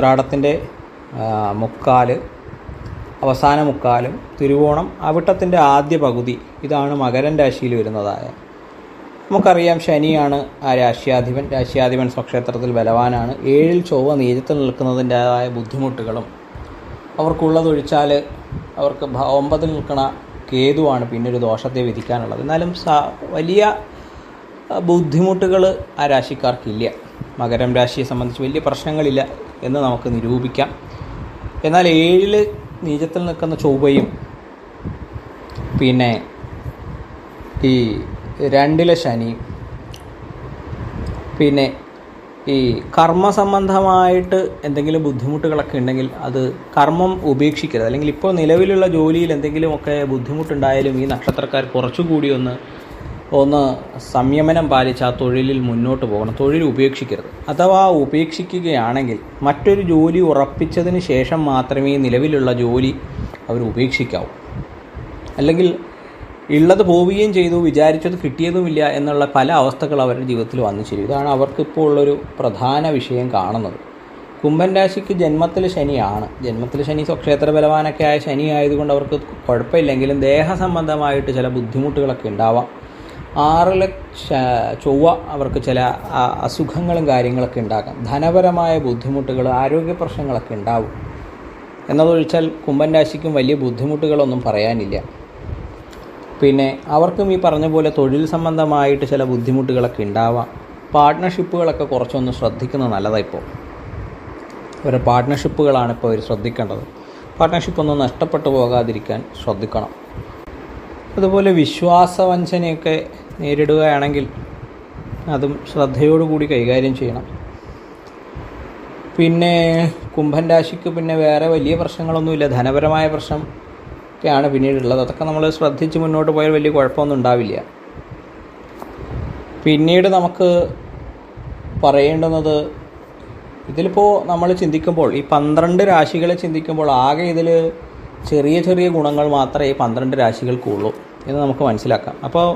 ഉത്രാടത്തിൻ്റെ മുക്കാല്, അവസാന മുക്കാലും, തിരുവോണം അവിട്ടത്തിൻ്റെ ആദ്യ പകുതി, ഇതാണ് മകരം രാശിയിൽ വരുന്നതായ. നമുക്കറിയാം ശനിയാണ് ആ രാശ്യാധിപൻ സ്വക്ഷേത്രത്തിൽ ബലവാനാണ്. 7-ൽ ചൊവ്വ നീചത്തിൽ നിൽക്കുന്നതിൻ്റെതായ ബുദ്ധിമുട്ടുകളും അവർക്കുള്ളതൊഴിച്ചാൽ അവർക്ക് 9-ൽ നിൽക്കുന്ന കേതുവാണ് പിന്നൊരു ദോഷത്തെ വിധിക്കാനുള്ളത്. എന്നാലും വലിയ ബുദ്ധിമുട്ടുകൾ ആ രാശിക്കാർക്കില്ല. മകരം രാശിയെ സംബന്ധിച്ച് വലിയ പ്രശ്നങ്ങളില്ല എന്ന് നമുക്ക് നിരൂപിക്കാം. എന്നാൽ 7-ൽ നീചത്തിൽ നിൽക്കുന്ന ചൊവ്വയും പിന്നെ ഈ 2-ലെ ശനിയും പിന്നെ ഈ കർമ്മസംബന്ധമായിട്ട് എന്തെങ്കിലും ബുദ്ധിമുട്ടുകളൊക്കെ ഉണ്ടെങ്കിൽ അത് കർമ്മം ഉപേക്ഷിക്കരുത്. അല്ലെങ്കിൽ ഇപ്പോൾ നിലവിലുള്ള ജോലിയിൽ എന്തെങ്കിലുമൊക്കെ ബുദ്ധിമുട്ടുണ്ടായാലും ഈ നക്ഷത്രക്കാർ കുറച്ചുകൂടി ഒന്ന് സംയമനം പാലിച്ച് ആ തൊഴിലിൽ മുന്നോട്ട് പോകണം. തൊഴിൽ ഉപേക്ഷിക്കരുത്. അഥവാ ഉപേക്ഷിക്കുകയാണെങ്കിൽ മറ്റൊരു ജോലി ഉറപ്പിച്ചതിന് ശേഷം മാത്രമേ നിലവിലുള്ള ജോലി അവർ ഉപേക്ഷിക്കാവൂ. അല്ലെങ്കിൽ ഉള്ളത് പോവുകയും ചെയ്തു, വിചാരിച്ചത് കിട്ടിയതുമില്ല എന്നുള്ള പല അവസ്ഥകൾ അവരുടെ ജീവിതത്തിൽ വന്നു ചേരും. ഇതാണ് അവർക്കിപ്പോൾ ഉള്ളൊരു പ്രധാന വിഷയം കാണുന്നത്. കുംഭൻ രാശിക്ക് ജന്മത്തിൽ ശനിയാണ്. ജന്മത്തിൽ ശനി സ്വക്ഷേത്ര ബലവാനൊക്കെ ആയ ശനി ആയതുകൊണ്ട് അവർക്ക് കുഴപ്പമില്ലെങ്കിലും ദേഹസംബന്ധമായിട്ട് ചില ബുദ്ധിമുട്ടുകളൊക്കെ ഉണ്ടാവാം. 6-ലെ ചൊവ്വ അവർക്ക് ചില അസുഖങ്ങളും കാര്യങ്ങളൊക്കെ ഉണ്ടാക്കാം. ധനപരമായ ബുദ്ധിമുട്ടുകൾ, ആരോഗ്യ പ്രശ്നങ്ങളൊക്കെ ഉണ്ടാവും. എന്നതൊഴിച്ചാൽ കുംഭൻ രാശിക്കും വലിയ ബുദ്ധിമുട്ടുകളൊന്നും പറയാനില്ല. പിന്നെ അവർക്കും ഈ പറഞ്ഞ പോലെ തൊഴിൽ സംബന്ധമായിട്ട് ചില ബുദ്ധിമുട്ടുകളൊക്കെ ഉണ്ടാവാം. പാർട്ട്ണർഷിപ്പുകളൊക്കെ കുറച്ചൊന്ന് ശ്രദ്ധിക്കുന്നത് നല്ലതാണ്. ഇപ്പോൾ അവരുടെ പാർട്ട്ണർഷിപ്പുകളാണ് ഇപ്പോൾ അവർ ശ്രദ്ധിക്കേണ്ടത്. പാർട്ട്ണർഷിപ്പൊന്നും നഷ്ടപ്പെട്ടു പോകാതിരിക്കാൻ ശ്രദ്ധിക്കണം. അതുപോലെ വിശ്വാസവഞ്ചനയൊക്കെ നേരിടുകയാണെങ്കിൽ അതും ശ്രദ്ധയോടുകൂടി കൈകാര്യം ചെയ്യണം. പിന്നെ കുംഭൻ രാശിക്ക് പിന്നെ വേറെ വലിയ പ്രശ്നങ്ങളൊന്നുമില്ല. ധനപരമായ പ്രശ്നം ഒക്കെയാണ് പിന്നീടുള്ളത്. അതൊക്കെ നമ്മൾ ശ്രദ്ധിച്ച് മുന്നോട്ട് പോയാൽ വലിയ കുഴപ്പമൊന്നും ഉണ്ടാവില്ല. പിന്നീട് നമുക്ക് പറയേണ്ടുന്നത്, ഇതിലിപ്പോൾ നമ്മൾ ചിന്തിക്കുമ്പോൾ ഈ 12 രാശികളെ ചിന്തിക്കുമ്പോൾ ആകെ ഇതിൽ ചെറിയ ചെറിയ ഗുണങ്ങൾ മാത്രമേ ഈ 12 രാശികൾക്കുള്ളൂ എന്ന് നമുക്ക് മനസ്സിലാക്കാം. അപ്പോൾ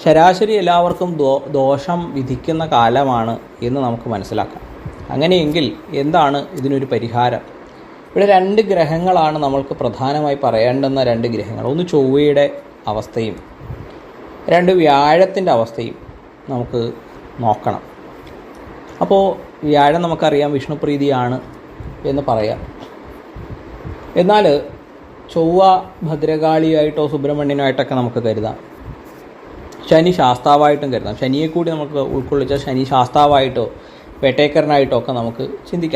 ശരാശരി എല്ലാവർക്കും ദോഷം വിധിക്കുന്ന കാലമാണ് എന്ന് നമുക്ക് മനസ്സിലാക്കാം. അങ്ങനെയെങ്കിൽ എന്താണ് ഇതിനൊരു പരിഹാരം? ഇവിടെ 2 ഗ്രഹങ്ങളാണ് നമ്മൾക്ക് പ്രധാനമായി പറയേണ്ടുന്ന 2 ഗ്രഹങ്ങൾ. ഒന്ന് ചൊവ്വയുടെ അവസ്ഥയും 2 വ്യാഴത്തിൻ്റെ അവസ്ഥയും നമുക്ക് നോക്കണം. അപ്പോൾ വ്യാഴം നമുക്കറിയാം വിഷ്ണുപ്രീതിയാണ് എന്ന് പറയാം. എന്നാൽ ചൊവ്വ ഭദ്രകാളിയായിട്ടോ സുബ്രഹ്മണ്യനായിട്ടൊക്കെ നമുക്ക് കരുതാം. ശനി ശാസ്താവായിട്ടും കരുതാം. ശനിയെ കൂടി നമുക്ക് ഉൾക്കൊള്ളിച്ചാൽ ശനി ശാസ്താവായിട്ടോ വേട്ടേക്കരനായിട്ടോ ഒക്കെ നമുക്ക് ചിന്തിക്കാം.